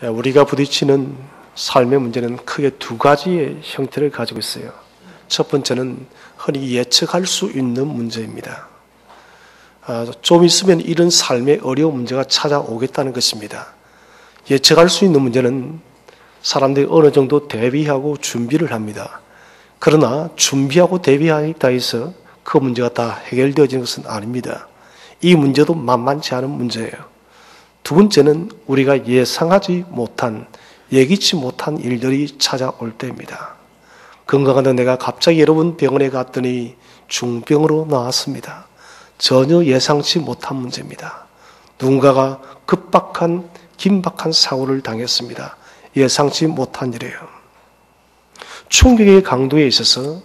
우리가 부딪히는 삶의 문제는 크게 두 가지의 형태를 가지고 있어요. 첫 번째는 흔히 예측할 수 있는 문제입니다. 좀 있으면 이런 삶의 어려운 문제가 찾아오겠다는 것입니다. 예측할 수 있는 문제는 사람들이 어느 정도 대비하고 준비를 합니다. 그러나 준비하고 대비하다 해서 그 문제가 다 해결되어지는 것은 아닙니다. 이 문제도 만만치 않은 문제예요. 두 번째는 우리가 예상하지 못한, 예기치 못한 일들이 찾아올 때입니다. 건강한 내가 갑자기 여러분 병원에 갔더니 중병으로 나왔습니다. 전혀 예상치 못한 문제입니다. 누군가가 급박한, 긴박한 사고를 당했습니다. 예상치 못한 일이에요. 충격의 강도에 있어서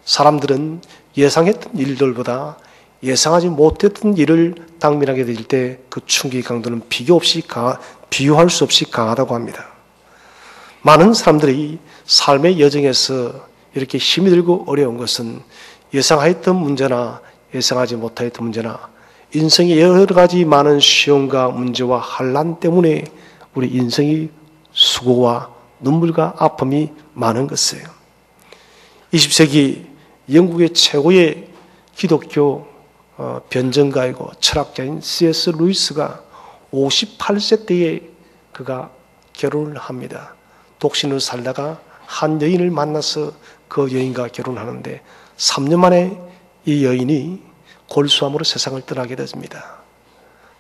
사람들은 예상했던 일들보다 예상하지 못했던 일을 당면하게 될 때 그 충격의 강도는 비교할 수 없이 강하다고 합니다. 많은 사람들이 삶의 여정에서 이렇게 힘이 들고 어려운 것은 예상했던 문제나 예상하지 못했던 문제나 인생의 여러 가지 많은 시험과 문제와 환난 때문에 우리 인생이 수고와 눈물과 아픔이 많은 것이에요. 20세기 영국의 최고의 기독교 변증가이고 철학자인 C.S. 루이스가 58세 때에 그가 결혼을 합니다. 독신으로 살다가 한 여인을 만나서 그 여인과 결혼하는데 3년 만에 이 여인이 골수암으로 세상을 떠나게 됩니다.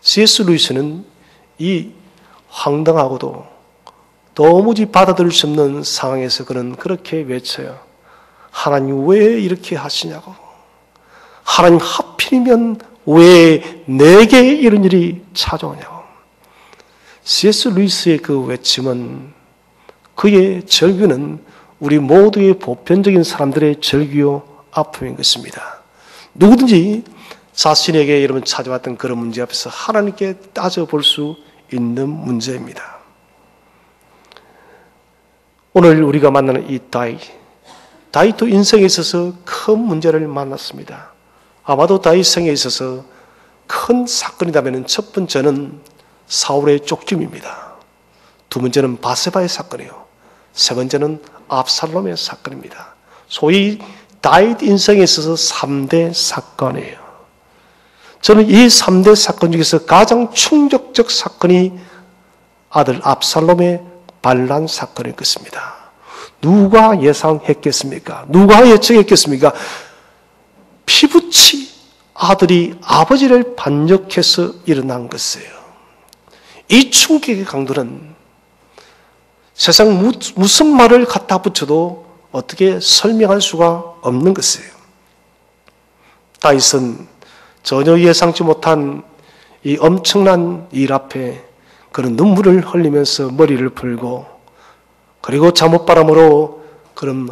C.S. 루이스는 이 황당하고도 도무지 받아들일 수 없는 상황에서 그는 그렇게 외쳐요. 하나님 왜 이렇게 하시냐고. 하나님 하필이면 왜 내게 이런 일이 찾아오냐고. C.S. 루이스의 그 외침은 그의 절규는 우리 모두의 보편적인 사람들의 절규요 아픔인 것입니다. 누구든지 자신에게 여러분 찾아왔던 그런 문제 앞에서 하나님께 따져볼 수 있는 문제입니다. 오늘 우리가 만나는 이 다윗도 인생에 있어서 큰 문제를 만났습니다. 아마도 다윗 생에 있어서 큰 사건이라면 첫 번째는 사울의 쫓김입니다. 두 번째는 바세바의 사건이요. 세 번째는 압살롬의 사건입니다. 소위 다윗 인생에 있어서 3대 사건이에요. 저는 이 3대 사건 중에서 가장 충격적 사건이 아들 압살롬의 반란 사건일 것입니다. 누가 예상했겠습니까? 누가 예측했겠습니까? 피부치 아들이 아버지를 반역해서 일어난 것이에요. 이 충격의 강도는 세상 무슨 말을 갖다 붙여도 어떻게 설명할 수가 없는 것이에요. 다윗은 전혀 예상치 못한 이 엄청난 일 앞에 그런 눈물을 흘리면서 머리를 풀고 그리고 잠옷바람으로 그런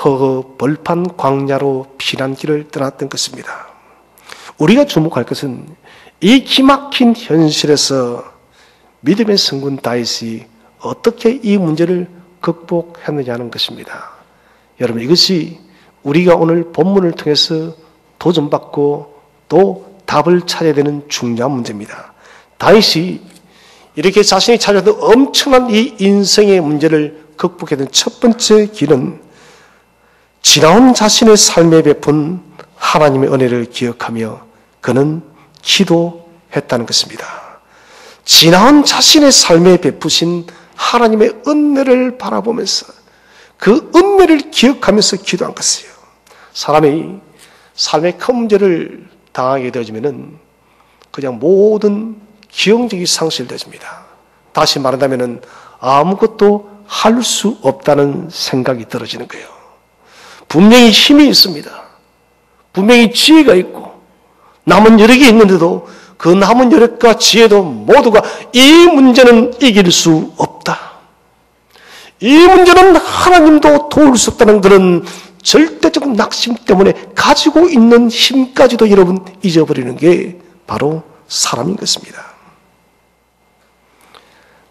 허허 벌판 광야로 피난길을 떠났던 것입니다. 우리가 주목할 것은 이 기막힌 현실에서 믿음의 성군 다윗이 어떻게 이 문제를 극복했느냐는 것입니다. 여러분 이것이 우리가 오늘 본문을 통해서 도전받고 또 답을 찾아야 되는 중요한 문제입니다. 다윗이 이렇게 자신이 찾아왔던 엄청난 이 인생의 문제를 극복해야 되는 첫 번째 길은 지나온 자신의 삶에 베푼 하나님의 은혜를 기억하며 그는 기도했다는 것입니다. 지나온 자신의 삶에 베푸신 하나님의 은혜를 바라보면서 그 은혜를 기억하면서 기도한 것이에요. 사람이 삶의 큰 문제를 당하게 되어지면은 그냥 모든 기억력이 상실되어집니다. 다시 말한다면은 아무것도 할 수 없다는 생각이 들어지는 거예요. 분명히 힘이 있습니다. 분명히 지혜가 있고 남은 여력이 있는데도 그 남은 여력과 지혜도 모두가 이 문제는 이길 수 없다. 이 문제는 하나님도 도울 수 없다는 그런 절대적 낙심 때문에 가지고 있는 힘까지도 여러분 잊어버리는 게 바로 사람인 것입니다.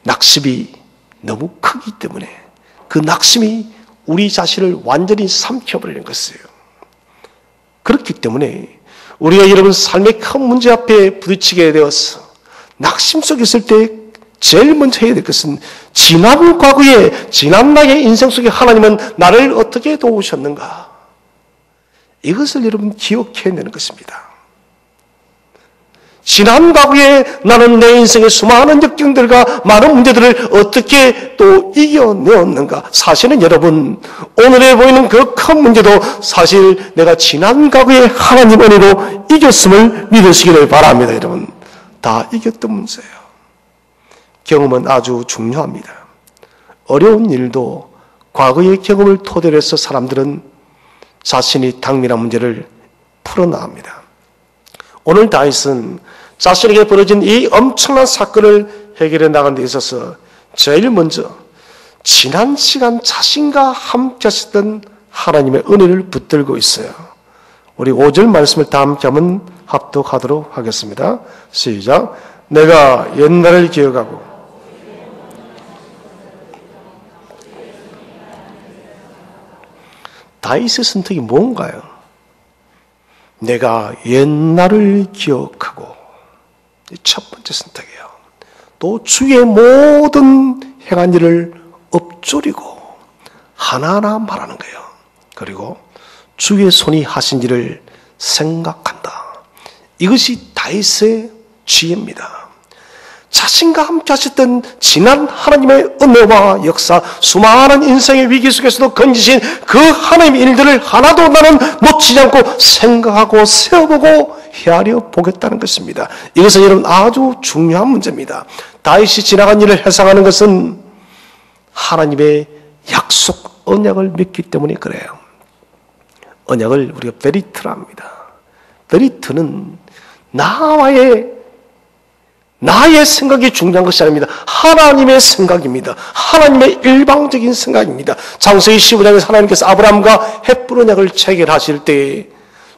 낙심이 너무 크기 때문에 그 낙심이 우리 자신을 완전히 삼켜버리는 것이에요. 그렇기 때문에 우리가 여러분 삶의 큰 문제 앞에 부딪히게 되어서 낙심 속에 있을 때 제일 먼저 해야 될 것은 지난 과거에, 지난 나의 인생 속에 하나님은 나를 어떻게 도우셨는가? 이것을 여러분 기억해내는 것입니다. 지난 과거에 나는 내 인생의 수많은 역경들과 많은 문제들을 어떻게 또 이겨내었는가? 사실은 여러분, 오늘에 보이는 그 큰 문제도 사실 내가 지난 과거에 하나님 은혜로 이겼음을 믿으시기를 바랍니다. 여러분, 다 이겼던 문제예요. 경험은 아주 중요합니다. 어려운 일도 과거의 경험을 토대로 해서 사람들은 자신이 당면한 문제를 풀어나갑니다. 오늘 다윗은 자신에게 벌어진 이 엄청난 사건을 해결해 나가는 데 있어서 제일 먼저 지난 시간 자신과 함께 하셨던 하나님의 은혜를 붙들고 있어요. 우리 5절 말씀을 다 함께 한번 합독하도록 하겠습니다. 시작. 내가 옛날을 기억하고 다윗의 선택이 뭔가요? 내가 옛날을 기억하고 첫 번째 선택이에요. 또 주의 모든 행한 일을 엎조리고 하나하나 말하는 거예요. 그리고 주의 손이 하신 일을 생각한다. 이것이 다윗의 지혜입니다. 자신과 함께 하셨던 지난 하나님의 은혜와 역사, 수많은 인생의 위기 속에서도 건지신 그 하나님의 일들을 하나도 나는 놓치지 않고 생각하고 세워보고 헤아려 보겠다는 것입니다. 이것은 여러분 아주 중요한 문제입니다. 다윗이 지나간 일을 회상하는 것은 하나님의 약속, 언약을 믿기 때문에 그래요. 언약을 우리가 베리트라 합니다. 베리트는 나의 생각이 중요한 것이 아닙니다. 하나님의 생각입니다. 하나님의 일방적인 생각입니다. 창세기 15장에서 하나님께서 아브라함과 햇불 언약을 체결하실 때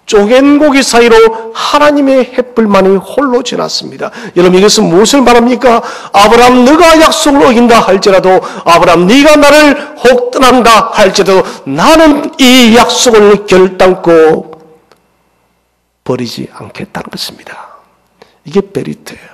쪼갠 고기 사이로 하나님의 햇불만이 홀로 지났습니다. 여러분, 이것은 무엇을 말합니까? 아브라함, 네가 약속을 어긴다 할지라도, 아브라함, 네가 나를 혹 떠난다 할지라도 나는 이 약속을 결단코 버리지 않겠다는 것입니다. 이게 베리트예요.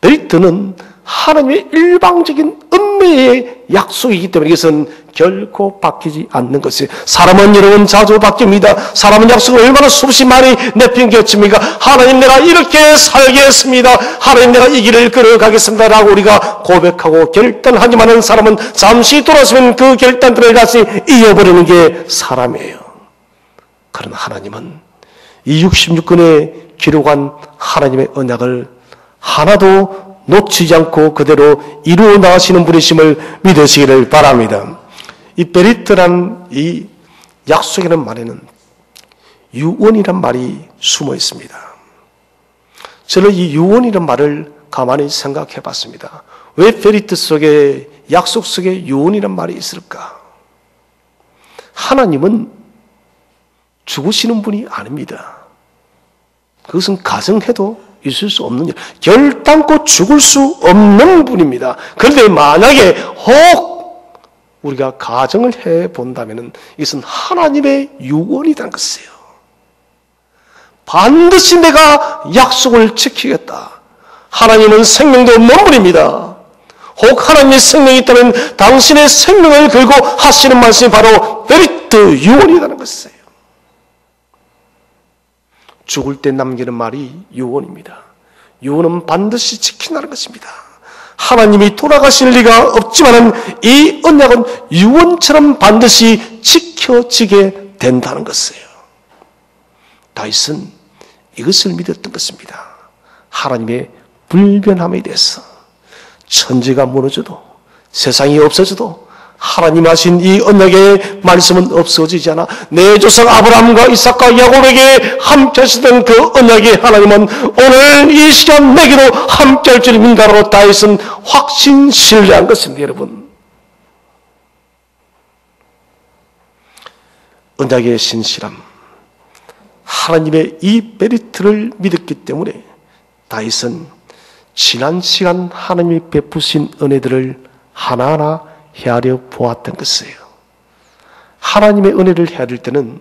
베리트는 하나님의 일방적인 은혜의 약속이기 때문에 이것은 결코 바뀌지 않는 것이에요. 사람은 여러분 자주 바뀝니다. 사람은 약속을 얼마나 수없이 많이 내팽개칩니까? 하나님, 내가 이렇게 살겠습니다. 하나님, 내가 이 길을 걸어가겠습니다 라고 우리가 고백하고 결단하지만은 사람은 잠시 돌아서면 그 결단들을 다시 이어버리는 게 사람이에요. 그러나 하나님은 이 66권에 기록한 하나님의 언약을 하나도 놓치지 않고 그대로 이루어 나가시는 분이심을 믿으시기를 바랍니다. 이 베리트란 이 약속이라는 말에는 유언이란 말이 숨어 있습니다. 저는 이 유언이란 말을 가만히 생각해 봤습니다. 왜 베리트 속에, 약속 속에 유언이란 말이 있을까? 하나님은 죽으시는 분이 아닙니다. 그것은 가정해도 있을 수 없는 일, 결단코 죽을 수 없는 분입니다. 그런데 만약에 혹 우리가 가정을 해본다면 이것은 하나님의 유언이라는 것이에요. 반드시 내가 약속을 지키겠다. 하나님은 생명도 없는 분입니다. 혹 하나님의 생명이 있다면 당신의 생명을 걸고 하시는 말씀이 바로 베리트 유언이라는 것이에요. 죽을 때 남기는 말이 유언입니다. 유언은 반드시 지킨다는 것입니다. 하나님이 돌아가실 리가 없지만은 이 언약은 유언처럼 반드시 지켜지게 된다는 것이에요. 다윗은 이것을 믿었던 것입니다. 하나님의 불변함에 대해서 천지가 무너져도, 세상이 없어져도 하나님 하신 이 언약의 말씀은 없어지지 않아. 내 조상 아브라함과 이삭과 야곱에게 함께 하시던 그 언약의 하나님은 오늘 이 시간 내게도 함께 할 줄 믿는다고 다윗은 확신 신뢰한 것입니다. 여러분, 언약의 신실함, 하나님의 이 베리트를 믿었기 때문에 다윗은 지난 시간 하나님이 베푸신 은혜들을 하나하나 헤아려 보았던 것이에요. 하나님의 은혜를 헤아릴 때는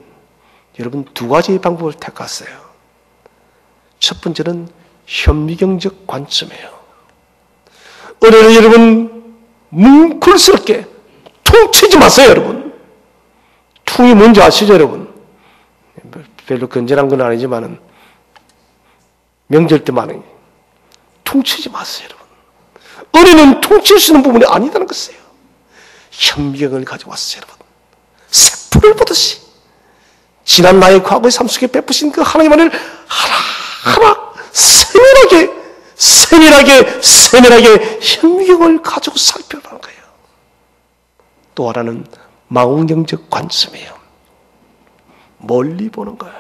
여러분 두 가지의 방법을 택했어요. 첫 번째는 현미경적 관점이에요. 은혜는 여러분 뭉클스럽게 퉁치지 마세요, 여러분. 퉁이 뭔지 아시죠, 여러분? 별로 건전한 건 아니지만은 명절 때 많이 퉁치지 마세요, 여러분. 은혜는 퉁칠 수 있는 부분이 아니다는 것이에요. 현미경을 가져왔어요, 여러분. 새풀을 보듯이 지난 나의 과거의 삶 속에 베푸신 그 하나님의 은혜를 하나하나 세밀하게 현미경을 가지고 살펴보는 거예요. 또 하나는 망원경적 관점이에요. 멀리 보는 거예요.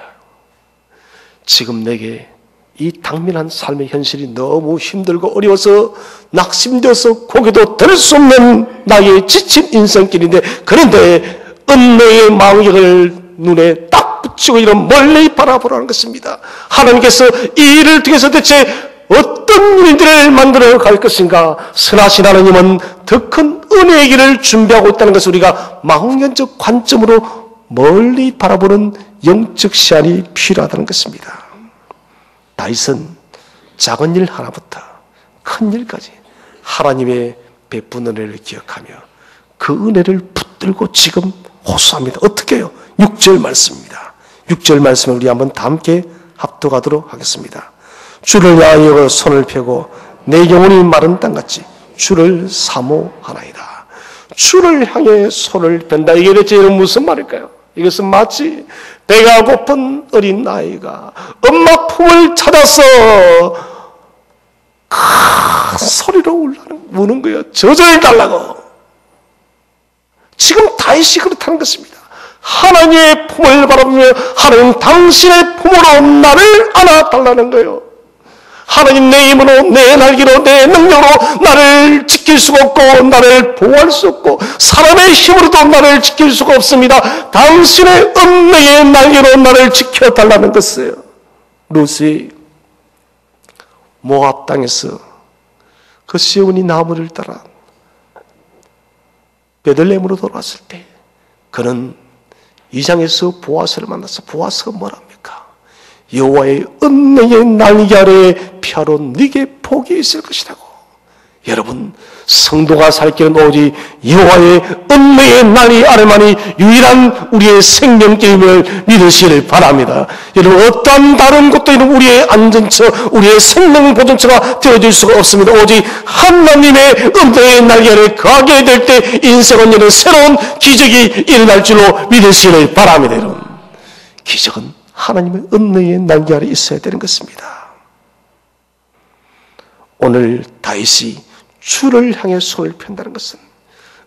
지금 내게 이 당면한 삶의 현실이 너무 힘들고 어려워서 낙심되어서 고개도 들 수 없는 나의 지친 인생길인데, 그런데 은혜의 망원경을 눈에 딱 붙이고 이런 멀리 바라보라는 것입니다. 하나님께서 이 일을 통해서 대체 어떤 일들을 만들어 갈 것인가? 선하신 하나님은 더 큰 은혜의 길을 준비하고 있다는 것을 우리가 망원경적 관점으로 멀리 바라보는 영적 시야이 필요하다는 것입니다. 다윗은 작은 일 하나부터 큰 일까지 하나님의 베푼 은혜를 기억하며 그 은혜를 붙들고 지금 호소합니다. 어떻게 해요? 6절 말씀입니다. 6절 말씀을 우리 한번 다 함께 합독하도록 하겠습니다. 주를 향하여 손을 펴고 내 영혼이 마른 땅같이 주를 사모하나이다. 주를 향해 손을 편다. 이게 대체 무슨 말일까요? 이것은 마치 배가 고픈 어린 아이가 엄마 품을 찾아서 큰 소리로 우는 거예요. 젖을 달라고. 지금 다윗이 그렇다는 것입니다. 하나님의 품을 바라보며 하나님 당신의 품으로 나를 안아달라는 거예요. 하나님 내 힘으로, 내 날개로, 내 능력으로 나를 지킬 수가 없고 나를 보호할 수 없고 사람의 힘으로도 나를 지킬 수가 없습니다. 당신의 은혜의 날개로 나를 지켜달라는 것이에요. 룻이 모압 땅에서 그 시온이 나무를 따라 베들레헴으로 돌아왔을 때 그는 이장에서 보아스를 만나서 보아스가 뭐랍니까? 여호와의 은혜의 날개 아래에 펴로 네게 복이 있을 것이라고. 여러분, 성도가 살 길은 오직 여호와의 은혜의 날개 아래만이 유일한 우리의 생명길임을 믿으시길 바랍니다. 여러분, 어떠한 다른 것도 우리의 안전처, 우리의 생명 보존처가 되어질 수가 없습니다. 오직 하나님의 은혜의 날개 아래에 거하게 될 때 인생은 여러분 새로운 기적이 일어날 줄로 믿으시길 바랍니다. 여러분, 기적은 하나님의 은혜의 날개 아래에 있어야 되는 것입니다. 오늘 다윗이 주를 향해 손을 편다는 것은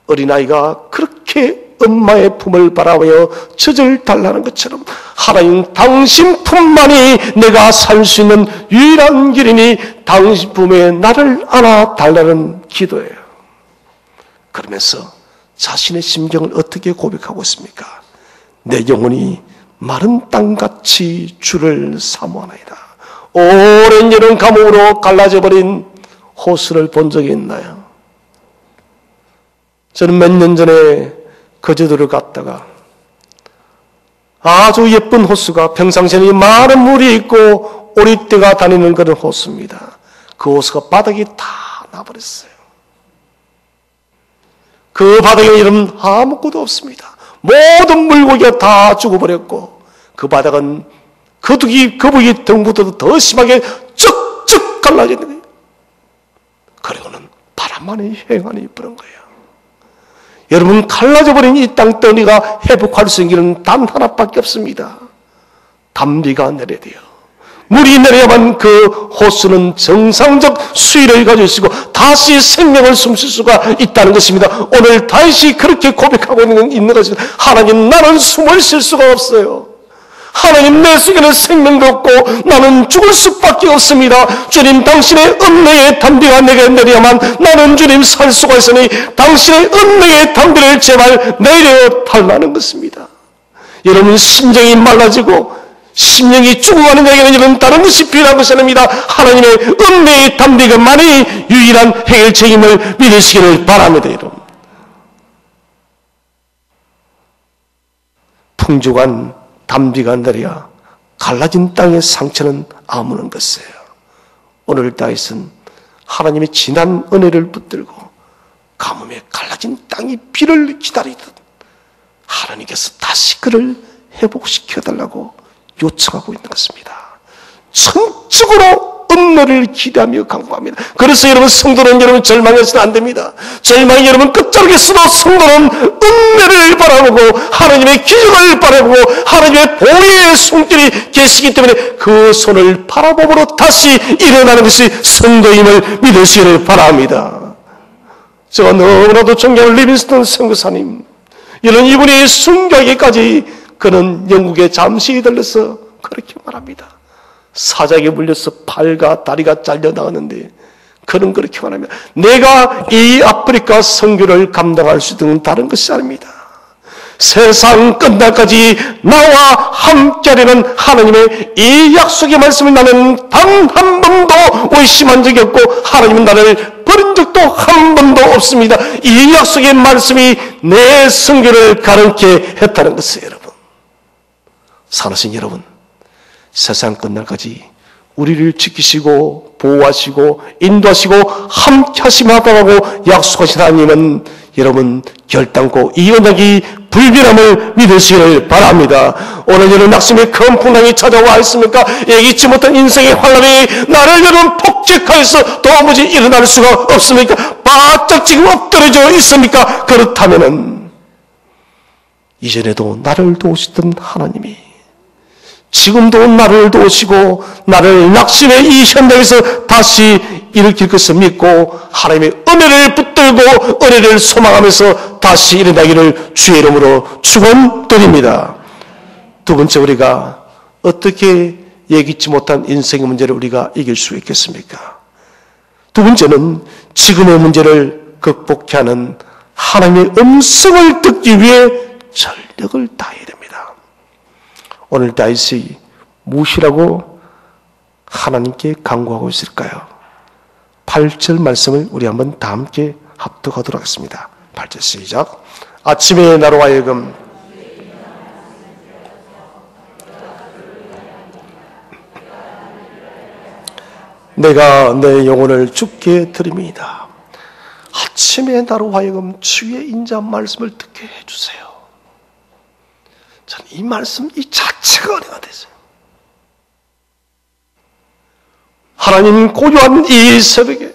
어린아이가 그렇게 엄마의 품을 바라보며 젖을 달라는 것처럼 하나님 당신 품만이 내가 살 수 있는 유일한 길이니 당신 품에 나를 안아 달라는 기도예요. 그러면서 자신의 심경을 어떻게 고백하고 있습니까? 내 영혼이 마른 땅같이 주를 사모하나이다. 오랜 여름 가뭄으로 갈라져버린 호수를 본 적이 있나요? 저는 몇 년 전에 거제도를 갔다가 아주 예쁜 호수가 평상시에는 많은 물이 있고 오리떼가 다니는 그런 호수입니다. 그 호수가 바닥이 다 나버렸어요. 그 바닥에 이름 아무것도 없습니다. 모든 물고기가 다 죽어버렸고 그 바닥은 거북이 등부터도 더 심하게 쭉쭉 갈라져 있는 거예요. 그리고는 바람만이 횡하니 부는 거예요. 여러분, 갈라져버린 이 땅덩이가 회복할 수 있는 길은 단 하나밖에 없습니다. 담비가 내려야 돼요. 물이 내려야만 그 호수는 정상적 수위를 가지고 있고 다시 생명을 숨쉴 수가 있다는 것입니다. 오늘 다윗이 그렇게 고백하고 있는 것입니다. 하나님, 나는 숨을 쉴 수가 없어요. 하나님, 내 속에는 생명도 없고 나는 죽을 수밖에 없습니다. 주님, 당신의 은혜의 담비가 내게 내려야만 나는 주님 살 수가 있으니 당신의 은혜의 담비를 제발 내려 달라는 것입니다. 여러분, 심정이 말라지고 심령이 죽어가는 자에게는 이런 다른 것이 필요한 것이 아닙니다. 하나님의 은혜의 담비가만이 유일한 해결책임을 믿으시기를 바랍니다. 여러분, 풍족한 담비가 내려야 갈라진 땅의 상처는 아무는 것이에요. 오늘 다윗은 하나님의 진한 은혜를 붙들고 가뭄에 갈라진 땅이 비를 기다리듯 하나님께서 다시 그를 회복시켜달라고 요청하고 있는 것입니다. 전적으로 은혜를 기대하며 간구합니다. 그래서 여러분, 성도는 여러분 절망해서는 안 됩니다. 절망이 여러분 끝자락에서도 성도는 은혜를 바라보고 하나님의 기적을 바라보고 하나님의 보혜의 손길이 계시기 때문에 그 손을 바라보므로 다시 일어나는 것이 성도임을 믿으시기를 바랍니다. 제가 너무나도 존경하는 리빙스턴 선교사님, 이런 이분이 순교하기까지 그는 영국에 잠시 들려서 그렇게 말합니다. 사자에게 물려서 팔과 다리가 잘려나가는데 그는 그렇게 말합니다. 내가 이 아프리카 선교를 감당할 수 있는 다른 것이 아닙니다. 세상 끝날까지 나와 함께하려는 하나님의 이 약속의 말씀을 나는 단 한 번도 의심한 적이 없고 하나님은 나를 버린 적도 한 번도 없습니다. 이 약속의 말씀이 내 선교를 가르게 했다는 것을, 여러분, 사랑하신 여러분, 세상 끝날까지 우리를 지키시고 보호하시고 인도하시고 함께 하시마다라고 약속하신 하나님은 여러분 결단코 이 언약이 불변함을 믿으시기를 바랍니다. 오늘 여러분 낙심의 큰 풍랑이 찾아와 있습니까? 예기치 못한 인생의 환란이 나를 여러분 폭격하여서 도무지 일어날 수가 없습니까? 바짝 지금 엎드려져 있습니까? 그렇다면은 이전에도 나를 도우시던 하나님이 지금도 나를 도우시고 나를 낙심의 이 현장에서 다시 일으킬 것을 믿고 하나님의 은혜를 붙들고 은혜를 소망하면서 다시 일어나기를 주의 이름으로 축원드립니다. 두 번째, 우리가 어떻게 예기치 못한 인생의 문제를 우리가 이길 수 있겠습니까? 두 번째는 지금의 문제를 극복케 하는 하나님의 음성을 듣기 위해 전력을 다해야 됩니다. 오늘 다윗이 무엇이라고 하나님께 간구하고 있을까요? 8절 말씀을 우리 한번 다 함께 합독하도록 하겠습니다. 8절 시작. 아침에 나로 하여금 내가 내 영혼을 주께 드립니다. 아침에 나로 하여금 주의 인자한 말씀을 듣게 해주세요. 저는 이 말씀 이 자체가 은혜가 됐어요. 하나님 고요한 이 새벽에,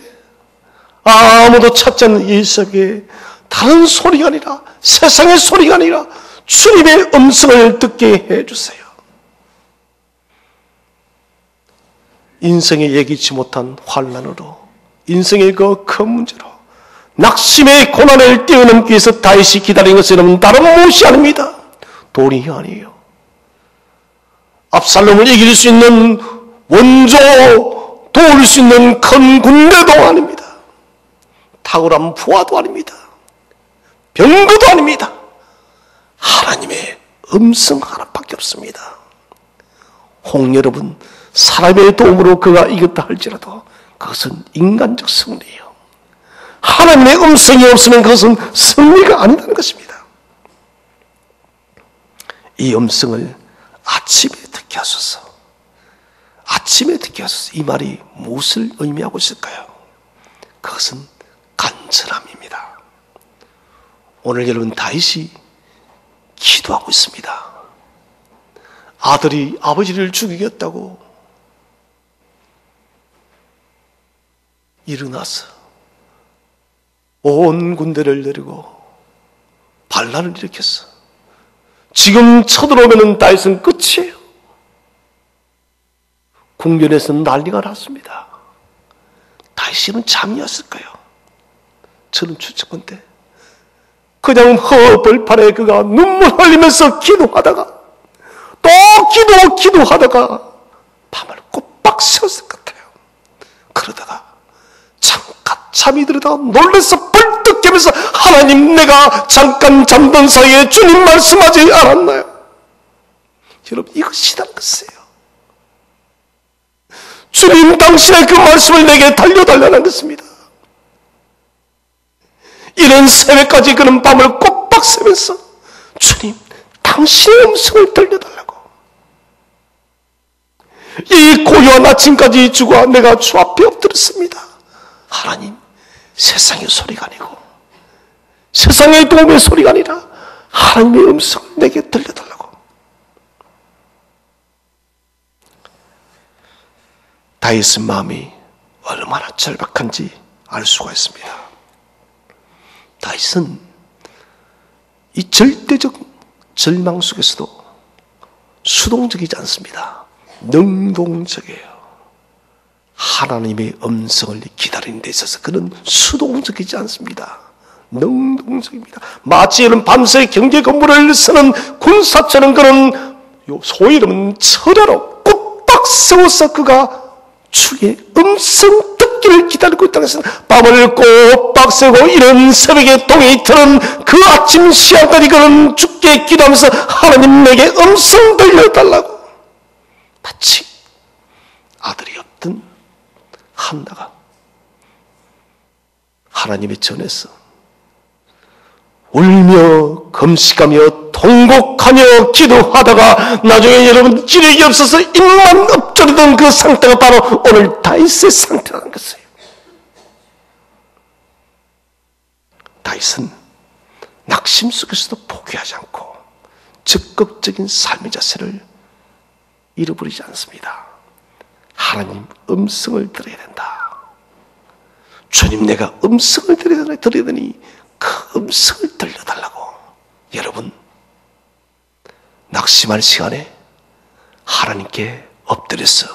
아무도 찾지 않는 이 새벽에 다른 소리가 아니라, 세상의 소리가 아니라 주님의 음성을 듣게 해주세요. 인생에 예기치 못한 환난으로, 인생의 그 큰 문제로 낙심의 고난을 뛰어넘기 위해서 다윗이 기다린 것은 다른 무엇이 아닙니다. 돈이 아니에요. 압살롬을 이길 수 있는 원조, 도울 수 있는 큰 군대도 아닙니다. 탁월한 부하도 아닙니다. 병거도 아닙니다. 하나님의 음성 하나밖에 없습니다. 홍 여러분, 사람의 도움으로 그가 이겼다 할지라도 그것은 인간적 승리예요. 하나님의 음성이 없으면 그것은 승리가 아니라는 것입니다. 이 음성을 아침에 듣게 하소서. 아침에 듣게 하소서. 이 말이 무엇을 의미하고 있을까요? 그것은 간절함입니다. 오늘 여러분, 다윗이 기도하고 있습니다. 아들이 아버지를 죽이겠다고 일어나서 온 군대를 내리고 반란을 일으켰어. 지금 쳐들어오면 다윗은 끝이에요. 궁전에서는 난리가 났습니다. 다윗은 잠이 왔을까요? 저는 추측컨대 그냥 허벌판에 그가 눈물 흘리면서 기도하다가 또 기도하다가 밤을 꼬박 새웠을 것 같아요. 그러다가 잠깐 잠이 들다가 놀라서 벌떡 깨면서 하나님, 내가 잠깐 잠든 사이에 주님 말씀하지 않았나요? 여러분, 이것이란 것이에요. 주님, 당신의 그 말씀을 내게 달려달라는 것입니다. 이런 새벽까지 그는 밤을 꼬박 새면서 주님, 당신의 음성을 들려달라고. 이 고요한 아침까지 주가 내가 주 앞에 엎드렸습니다. 하나님, 세상의 소리가 아니고 세상의 도움의 소리가 아니라 하나님의 음성을 내게 들려달라고. 다윗의 마음이 얼마나 절박한지 알 수가 있습니다. 다윗은 이 절대적 절망 속에서도 수동적이지 않습니다. 능동적이에요. 하나님의 음성을 기다리는 데 있어서 그는 수동적이지 않습니다. 능동적입니다. 마치 이런 밤새 경계 건물을 쓰는 군사처럼 그는 소위 이르면 철야로 꾹딱 세워서 그가 주의 음성 듣기를 기다리고 있다는 것은 밤을 꼬박 새고 이런 새벽에 동이 트는 그 아침 시간까지 그는 주께 기도하면서 하나님 내게 음성 들려달라고. 마치 아들이 없던 한나가 하나님의 전에서 울며 금식하며 통곡하며 기도하다가 나중에 여러분 기력이 없어서 입만 엎드리던 그 상태가 바로 오늘 다윗의 상태라는 것이에요. 다윗은 낙심 속에서도 포기하지 않고 적극적인 삶의 자세를 잃어버리지 않습니다. 하나님 음성을 들어야 된다. 주님 내가 음성을 들으더니 그 음성을 들려달라고. 여러분 낙심할 시간에 하나님께 엎드려서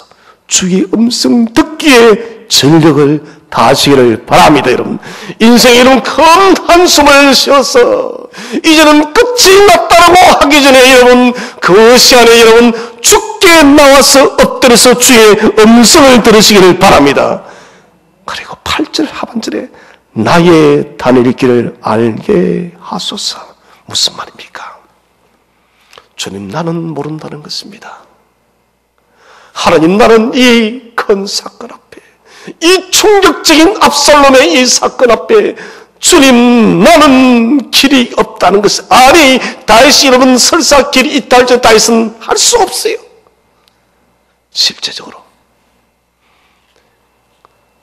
주의 음성 듣기에 전력을 다하시기를 바랍니다. 여러분 인생에 이런 큰 한숨을 쉬어서 이제는 끝이 났다라고 하기 전에 여러분 그 시간에 여러분 주께 나와서 엎드려서 주의 음성을 들으시기를 바랍니다. 그리고 8절 하반절에 나의 다닐 길을 알게 하소서. 무슨 말입니까? 주님 나는 모른다는 것입니다. 하나님 나는 이 큰 사건 앞에 이 충격적인 압살롬의 이 사건 앞에 주님 나는 길이 없다는 것. 아니 다윗이 여러분 설사 길이 있다 할지라도 다윗은 할 수 없어요. 실제적으로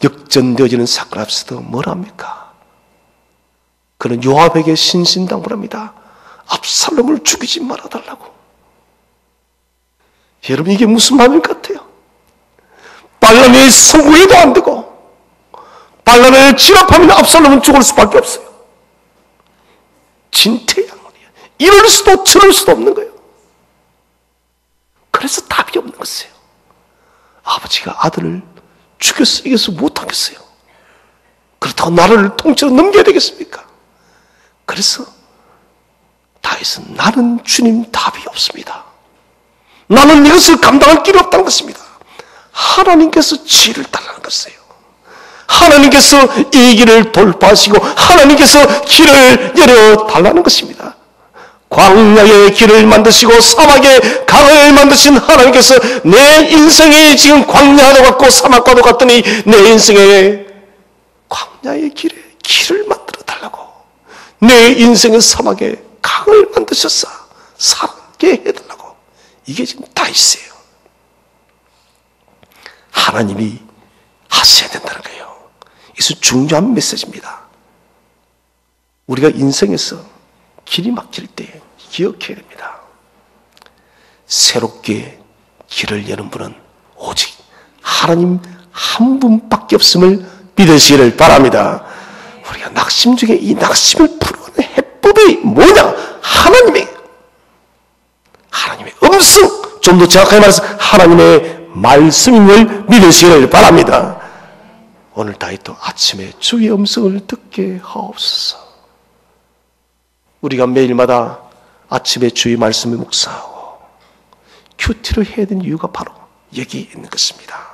역전되어지는 사건 앞에서도 뭘 합니까? 그는 요압에게 신신당부합니다. 압살롬을 죽이지 말아달라고. 여러분 이게 무슨 마음일 것 같아요? 발람이 성구해도 안 되고 발람을 진압하면 압살롬은 죽을 수밖에 없어요. 진퇴양문이에요. 이럴 수도 저럴 수도 없는 거예요. 그래서 답이 없는 것이에요. 아버지가 아들을 죽였어 이겨서 못하겠어요. 그렇다고 나라를 통째로 넘겨야 되겠습니까? 그래서 다윗은 나는 주님 답이 없습니다. 나는 이것을 감당할 길이 없다는 것입니다. 하나님께서 지혜를 달라는 것이에요. 하나님께서 이 길을 돌파하시고 하나님께서 길을 열어달라는 것입니다. 광야의 길을 만드시고 사막의 강을 만드신 하나님께서 내 인생이 지금 광야도 같고 사막과도 같더니 내 인생의 광야의 길에 길을 만들어 달라고. 내 인생의 사막에 강을 만드셨사 살게 해달라고. 이게 지금 다윗이에요. 하나님이 하셔야 된다는 거예요. 이것은 중요한 메시지입니다. 우리가 인생에서 길이 막힐 때 기억해야 됩니다. 새롭게 길을 여는 분은 오직 하나님 한 분밖에 없음을 믿으시기를 바랍니다. 우리가 낙심 중에 이 낙심을 풀어내는 해법이 뭐냐? 하나님의 음성, 좀 더 정확하게 말해서 하나님의 말씀임을 믿으시기를 바랍니다. 오늘 다윗도 아침에 주의 음성을 듣게 하옵소서. 우리가 매일마다 아침에 주의 말씀을 묵상하고 큐티를 해야 되는 이유가 바로 여기 있는 것입니다.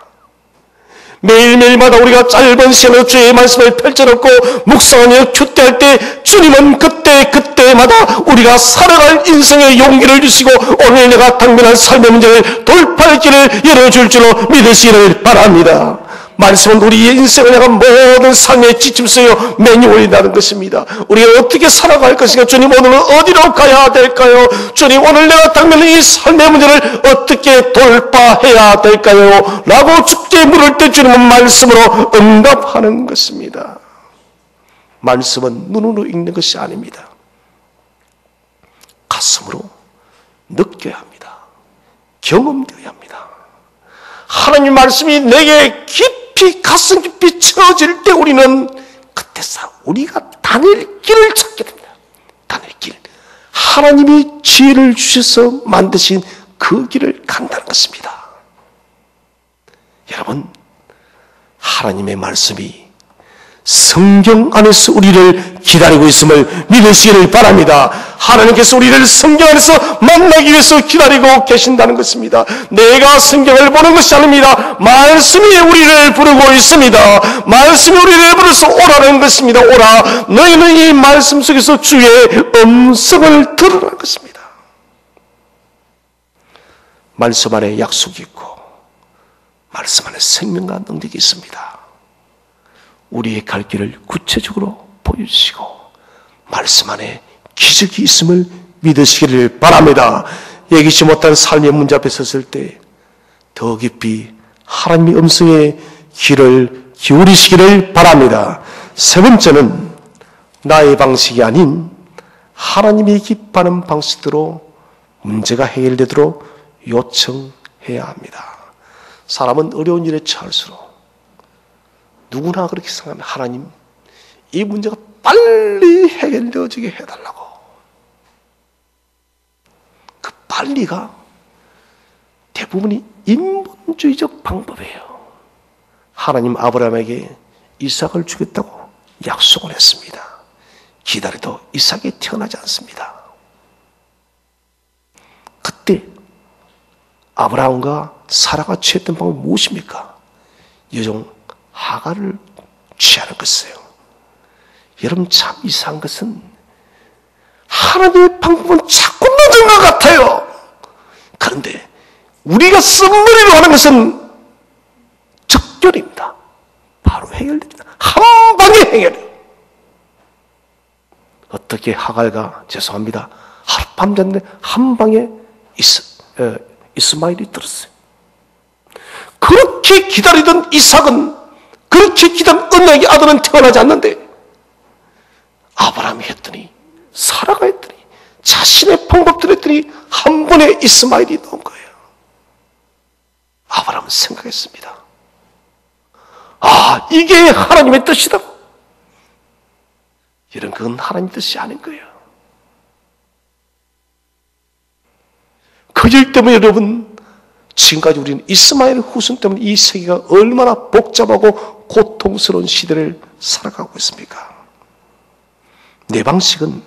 매일매일마다 우리가 짧은 시간으로 주의 말씀을 펼쳐놓고 묵상하며 큐티할 때 주님은 그때마다 우리가 살아갈 인생의 용기를 주시고 오늘 내가 당면한 삶의 문제를 돌파할 길을 열어줄 줄로 믿으시기를 바랍니다. 말씀은 우리의 인생을 향한 모든 삶의 지침서요 매뉴얼이라는 것입니다. 우리가 어떻게 살아갈 것인가? 주님, 오늘은 어디로 가야 될까요? 주님, 오늘 내가 당면 이 삶의 문제를 어떻게 돌파해야 될까요? 라고 주께 물을 때 주님은 말씀으로 응답하는 것입니다. 말씀은 눈으로 읽는 것이 아닙니다. 가슴으로 느껴야 합니다. 경험되어야 합니다. 하나님 말씀이 내게 깊이 가슴 깊이 채워질 때 우리는 그때서 우리가 다닐 길을 찾게 됩니다. 다닐 길. 하나님이 지혜를 주셔서 만드신 그 길을 간다는 것입니다. 여러분, 하나님의 말씀이 성경 안에서 우리를 기다리고 있음을 믿으시기를 바랍니다. 하나님께서 우리를 성경 안에서 만나기 위해서 기다리고 계신다는 것입니다. 내가 성경을 보는 것이 아닙니다. 말씀이 우리를 부르고 있습니다. 말씀이 우리를 불러서 오라는 것입니다. 오라, 너희는 이 말씀 속에서 주의 음성을 들으라는 것입니다. 말씀 안에 약속이 있고 말씀 안에 생명과 능력이 있습니다. 우리의 갈 길을 구체적으로 보여주시고 말씀 안에 기적이 있음을 믿으시기를 바랍니다. 예기치 못한 삶의 문제 앞에 섰을 때 더 깊이 하나님의 음성에 귀를 기울이시기를 바랍니다. 세 번째는 나의 방식이 아닌 하나님이 기뻐하는 방식대로 문제가 해결되도록 요청해야 합니다. 사람은 어려운 일에 처할수록 누구나 그렇게 생각합니다. 하나님, 이 문제가 빨리 해결되어지게 해달라고. 그 빨리가 대부분이 인본주의적 방법이에요. 하나님 아브라함에게 이삭을 주겠다고 약속을 했습니다. 기다려도 이삭이 태어나지 않습니다. 그때 아브라함과 사라가 취했던 방법이 무엇입니까? 여종 하갈을 취하는 것이에요. 여러분, 참 이상한 것은 하나님의 방법은 자꾸 늦은 것 같아요. 그런데 우리가 쓴머리로 하는 것은 적절입니다. 바로 해결됩니다. 한 방에 해결해요. 어떻게 하갈과, 죄송합니다, 하룻밤 잤는데 한 방에 이스마엘이 들었어요. 그렇게 기다리던 이삭은, 그렇게 기다린 언약의 아들은 태어나지 않는데 아브라함이 했더니, 사라가 했더니, 자신의 방법대로 했더니 한 번에 이스마엘이 나온 거예요. 아브라함은 생각했습니다. 아, 이게 하나님의 뜻이다. 이런 그건 하나님의 뜻이 아닌 거예요. 그 일 때문에 여러분, 지금까지 우리는 이스마엘 후손 때문에 이 세계가 얼마나 복잡하고 고통스러운 시대를 살아가고 있습니까? 내 방식은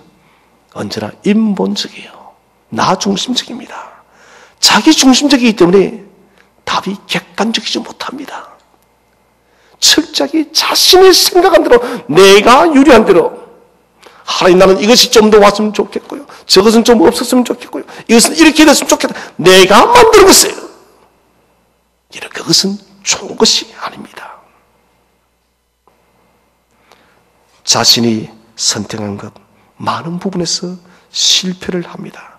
언제나 인본적이에요. 나 중심적입니다. 자기 중심적이기 때문에 답이 객관적이지 못합니다. 철저하게 자신이 생각한 대로, 내가 유리한 대로, 하나님, 나는 이것이 좀 더 왔으면 좋겠고요, 저것은 좀 없었으면 좋겠고요, 이것은 이렇게 됐으면 좋겠다, 내가 만든 것이에요. 그것은 좋은 것이 아닙니다. 자신이 선택한 것 많은 부분에서 실패를 합니다.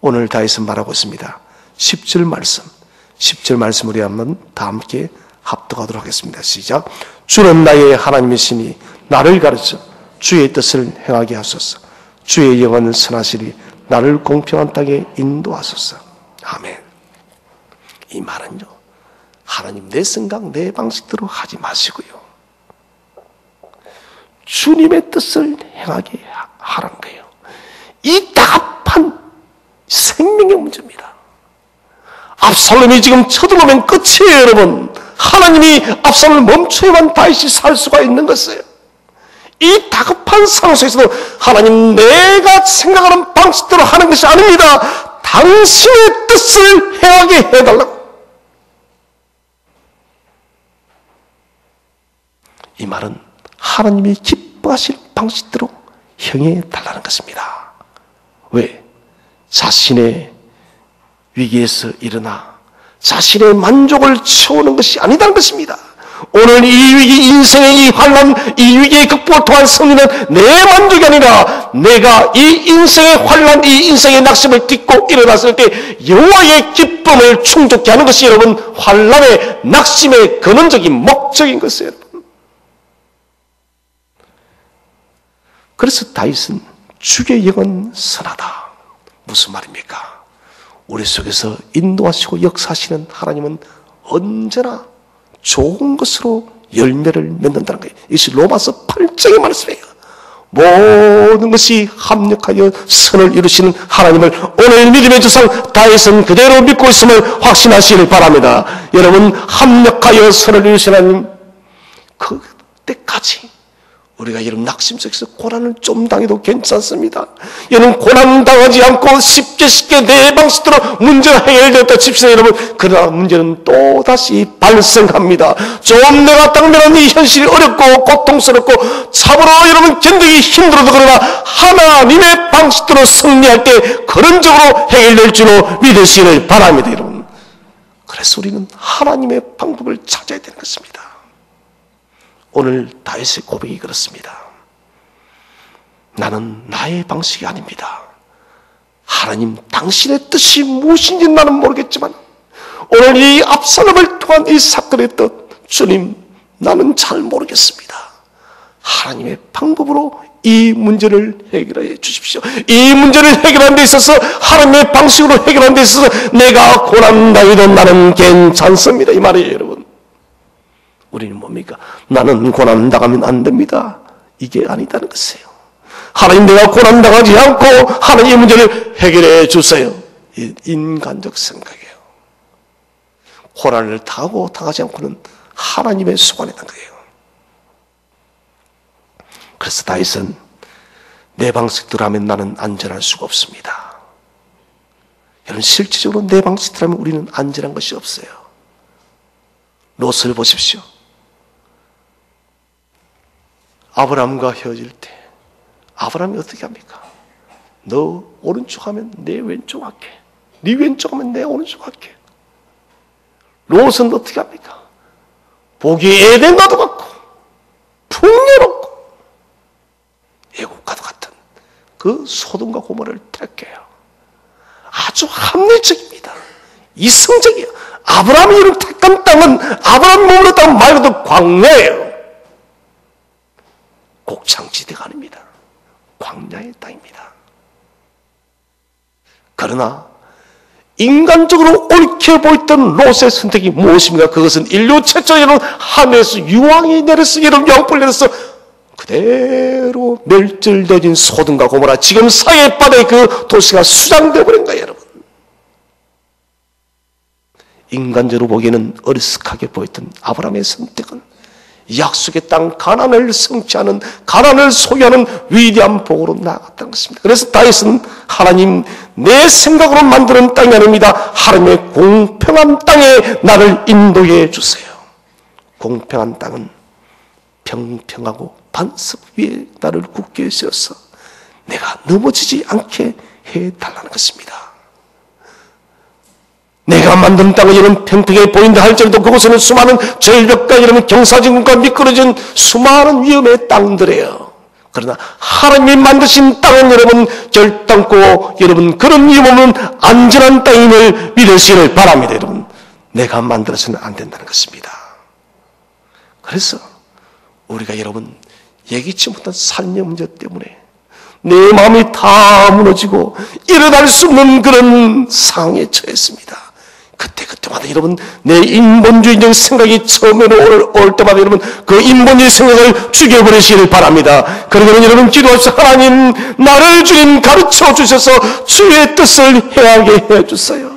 오늘 다윗은 말하고 있습니다. 10절 말씀 우리 한번 다 함께 합독하도록 하겠습니다. 시작. 주는 나의 하나님이시니 나를 가르쳐 주의 뜻을 행하게 하소서. 주의 영은 선하시리 나를 공평한 땅에 인도하소서. 아멘. 이 말은요, 하나님 내 생각 내 방식대로 하지 마시고요, 주님의 뜻을 행하게 하라는 거예요. 이 다급한 생명의 문제입니다. 압살롬이 지금 쳐들어오면 끝이에요, 여러분. 하나님이 압살롬을 멈춰야만 다윗이 살 수가 있는 것이에요. 이 다급한 상황 속에서도 하나님, 내가 생각하는 방식대로 하는 것이 아닙니다. 당신의 뜻을 행하게 해달라고. 이 말은 하나님이 기뻐하실 방식대로 행해달라는 것입니다. 왜? 자신의 위기에서 일어나 자신의 만족을 채우는 것이 아니다는 것입니다. 오늘 이 위기, 인생의 이 환란, 이 위기의 극복을 통한 승리는 내 만족이 아니라 내가 이 인생의 환란, 이 인생의 낙심을 딛고 일어났을 때 여호와의 기쁨을 충족케 하는 것이 여러분 환란의 낙심의 근원적인 목적인 것이에요. 그래서 다윗은 주의 영은 선하다. 무슨 말입니까? 우리 속에서 인도하시고 역사하시는 하나님은 언제나 좋은 것으로 열매를 맺는다는 거예요. 이것이 로마서 8장의 말씀이에요. 모든 것이 합력하여 선을 이루시는 하나님을 오늘 믿음의 조상 다윗은 그대로 믿고 있음을 확신하시길 바랍니다. 여러분, 합력하여 선을 이루시는 하나님, 그때까지 우리가 여러분 낙심 속에서 고난을 좀 당해도 괜찮습니다. 여러분 고난 당하지 않고 쉽게 내 방식대로 문제가 해결되었다 칩시다. 여러분, 그러나 문제는 또다시 발생합니다. 좀 내가 당면한 이 현실이 어렵고 고통스럽고 참으로 여러분 견디기 힘들어도 그러나 하나님의 방식대로 승리할 때 근원적으로 해결될 줄로 믿으시길 바랍니다. 여러분, 그래서 우리는 하나님의 방법을 찾아야 되는 것입니다. 오늘 다윗의 고백이 그렇습니다. 나는 나의 방식이 아닙니다. 하나님 당신의 뜻이 무엇인지 나는 모르겠지만 오늘 이 압살롬을 통한 이 사건의 뜻, 주님 나는 잘 모르겠습니다. 하나님의 방법으로 이 문제를 해결해 주십시오. 이 문제를 해결하는 데 있어서 하나님의 방식으로 해결하는 데 있어서 내가 고난당해도 나는 괜찮습니다. 이 말이에요. 여러분, 우리는 뭡니까? 나는 고난당하면 안 됩니다. 이게 아니다는 것이에요. 하나님, 내가 고난당하지 않고 하나님의 문제를 해결해 주세요. 인간적 생각이에요. 고난을 당하지 않고는 하나님의 수관에 있는 거예요. 그래서 다윗은 내 방식대로 하면 나는 안전할 수가 없습니다. 여러분, 실질적으로 내 방식대로 하면 우리는 안전한 것이 없어요. 롯을 보십시오. 아브라함과 헤어질 때 아브라함이 어떻게 합니까? 너 오른쪽 하면 내 왼쪽 할게. 네 왼쪽 하면 내 오른쪽 할게. 롯은 어떻게 합니까? 보기에 에덴과도 같고 풍요롭고 애국과도 같은 그 소돔과 고모라를 택해요. 아주 합리적입니다. 이성적이에요. 아브라함이 이룬 택한 땅은 아브라함이 머무른 땅 말고도 광야예요. 곡창지대가 아닙니다. 광야의 땅입니다. 그러나 인간적으로 옳게 보였던 롯의 선택이 무엇입니까? 그것은 인류 최초에는 하늘에서 유황이 내려서 여러분 양불 내려서 그대로 멸절되어진 소돔과 고모라, 지금 사해 바다의 그 도시가 수장되어 버린 거예요. 여러분, 인간적으로 보기에는 어리석하게 보였던 아브라함의 선택은 약속의 땅 가나안을 성취하는, 가나안을 소유하는 위대한 복으로 나아갔다는 것입니다. 그래서 다윗은 하나님, 내 생각으로 만드는 땅이 아닙니다. 하나님의 공평한 땅에 나를 인도해 주세요. 공평한 땅은 평평하고 반석 위에 나를 굳게 세워서 내가 넘어지지 않게 해달라는 것입니다. 내가 만든 땅은 이런 평평해 보인다 할지라도 그곳에는 수많은 절벽과 이런 경사진과 미끄러진 수많은 위험의 땅들이에요. 그러나 하나님이 만드신 땅은 여러분 결단코 여러분 그런 위험 없는 안전한 땅임을 믿으시길 바랍니다. 여러분, 내가 만들어서는 안 된다는 것입니다. 그래서 우리가 여러분 예기치 못한 삶의 문제 때문에 내 마음이 다 무너지고 일어날 수 없는 그런 상황에 처했습니다. 그때마다 여러분 내 인본주의적 생각이 처음으로 올 때마다 여러분 그 인본주의 생각을 죽여버리시길 바랍니다. 그러면 여러분 기도하십시오. 하나님, 나를 주님 가르쳐 주셔서 주의 뜻을 행하게 해주세요.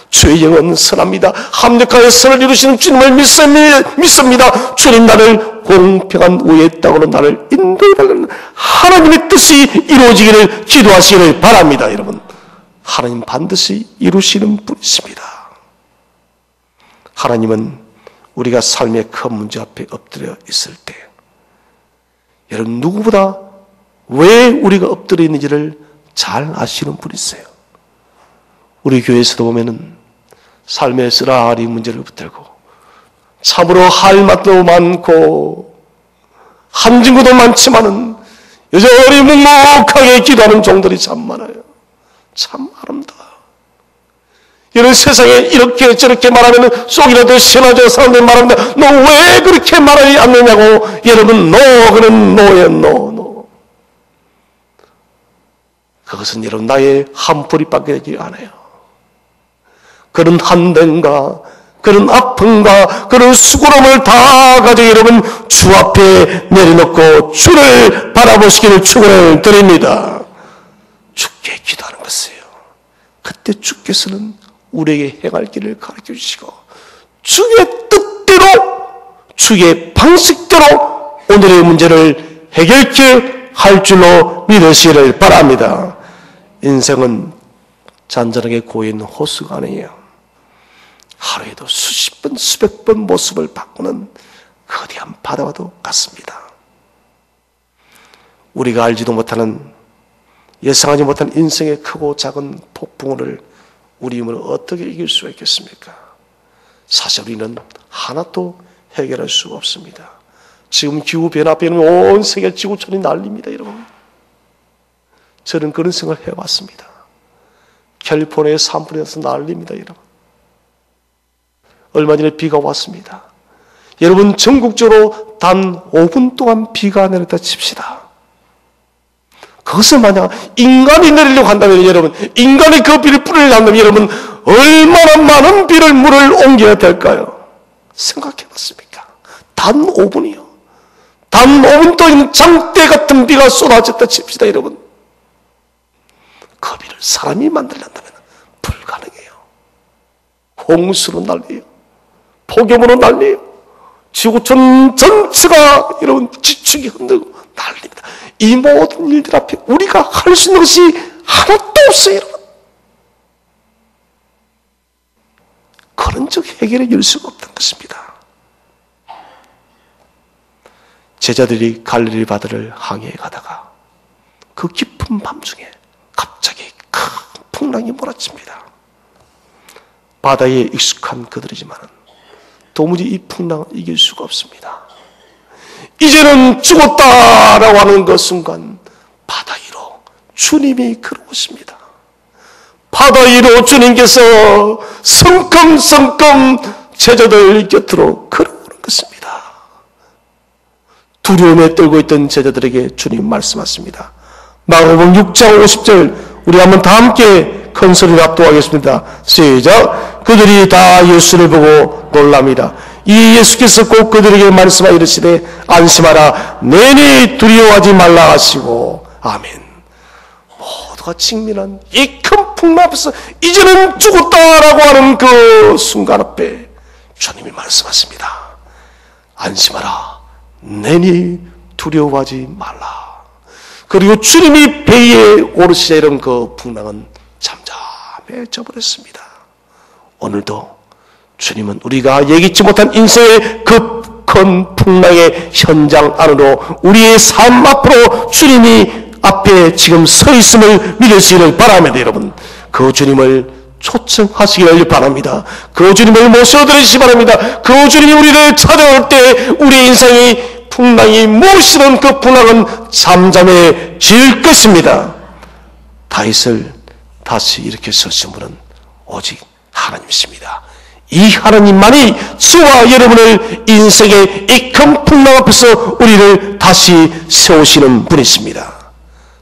주의 영은 선합니다. 합력하여 선을 이루시는 주님을 믿습니다. 주님, 나를 공평한 우의 땅으로 나를 인도해달라는 하나님의 뜻이 이루어지기를 기도하시기를 바랍니다. 여러분, 하나님 반드시 이루시는 분이십니다. 하나님은 우리가 삶의 큰 문제 앞에 엎드려 있을 때 여러분 누구보다 왜 우리가 엎드려 있는지를 잘 아시는 분이세요. 우리 교회에서도 보면은 삶의 쓰라리 문제를 붙들고 참으로 할 말도 많고 한 증거도 많지만은 여전히 묵묵하게 기도하는 종들이 참 많아요. 참 아름다워요. 이런 세상에 이렇게 저렇게 말하면 속이라도 시원하죠. 사람들이 말합니다. 너 왜 그렇게 말하지 않느냐고. 여러분, 그는 노예요. 노. 그것은 여러분 나의 한 뿌리밖에 되지 않아요. 그런 한den가, 그런 아픔과 그런 수고름을 다 가지고 여러분 주 앞에 내려놓고 주를 바라보시기를 축원을 드립니다. 주께 기도하는 것이에요. 그때 주께서는 우리에게 행할 길을 가르쳐 주시고 주의 뜻대로 주의 방식대로 오늘의 문제를 해결케 할 줄로 믿으시기를 바랍니다. 인생은 잔잔하게 고인 호수가 아니에요. 하루에도 수십 번 수백 번 모습을 바꾸는 거대한 바다와도 같습니다. 우리가 알지도 못하는 예상하지 못한 인생의 크고 작은 폭풍우를 우리 힘으로 어떻게 이길 수가 있겠습니까? 사실 우리는 하나도 해결할 수가 없습니다. 지금 기후변화 앞에 온 세계 지구촌이 난립니다, 여러분. 저는 그런 생각을 해왔습니다. 캘리포니아의 산불에서 난립니다, 여러분. 얼마 전에 비가 왔습니다. 여러분, 전국적으로 단 5분 동안 비가 내렸다 칩시다. 그것을 만약 인간이 내리려고 한다면 여러분, 인간이 그 비를 뿌리려고 한다면 여러분, 얼마나 많은 물을 옮겨야 될까요? 생각해 봤습니까? 단 5분이요. 단 5분 동안 장대 같은 비가 쏟아졌다 칩시다, 여러분. 그 비를 사람이 만들려한다면 불가능해요. 홍수로 난리예요. 폭염으로 난리예요. 지구촌 전체가 여러분 지축이 흔들고 난립니다. 이 모든 일들 앞에 우리가 할 수 있는 것이 하나도 없어요, 여러분. 그런적 해결해 줄 수가 없다는 것입니다. 제자들이 갈릴리 바다를 항해해 가다가 그 깊은 밤중에 갑자기 큰 풍랑이 몰아칩니다. 바다에 익숙한 그들이지만 도무지 이 풍랑을 이길 수가 없습니다. 이제는 죽었다라고 하는 그 순간 바다 위로 주님이 걸어오십니다. 바다 위로 주님께서 성큼성큼 제자들 곁으로 걸어오는 것입니다. 두려움에 떨고 있던 제자들에게 주님 말씀하십니다. 마가복음 6장 50절 우리 한번 다 함께 큰 소리로 합독하겠습니다. 시작. 그들이 다 예수를 보고 놀랍니다. 이 예수께서 꼭 그들에게 말씀하여 이르시되 안심하라 내니 두려워하지 말라 하시고 아멘. 모두가 직면한 이 큰 풍랑 앞에서 이제는 죽었다라고 하는 그 순간 앞에 주님이 말씀하십니다. 안심하라 내니 두려워하지 말라. 그리고 주님이 배에 오르시자 이런 그 풍랑은 잠잠해져 버렸습니다. 오늘도 주님은 우리가 예기치 못한 인생의 그 큰 풍랑의 현장 안으로 우리의 삶 앞으로 주님이 앞에 지금 서 있음을 믿으시기를 바랍니다. 여러분, 그 주님을 초청하시기를 바랍니다. 그 주님을 모셔드리시기 바랍니다. 그 주님이 우리를 찾아올 때 우리 인생이 풍랑이 무엇이든 그 풍랑은 잠잠해질 것입니다. 다윗을 다시 이렇게 서신 분은 오직 하나님이십니다. 이 하나님만이 저와 여러분을 인생의 이 큰 풍랑 앞에서 우리를 다시 세우시는 분이십니다.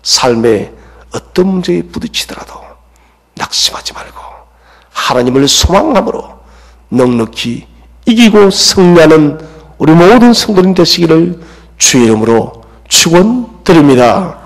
삶의 어떤 문제에 부딪히더라도 낙심하지 말고 하나님을 소망함으로 넉넉히 이기고 승리하는 우리 모든 성도님 되시기를 주의 이름으로 축원드립니다.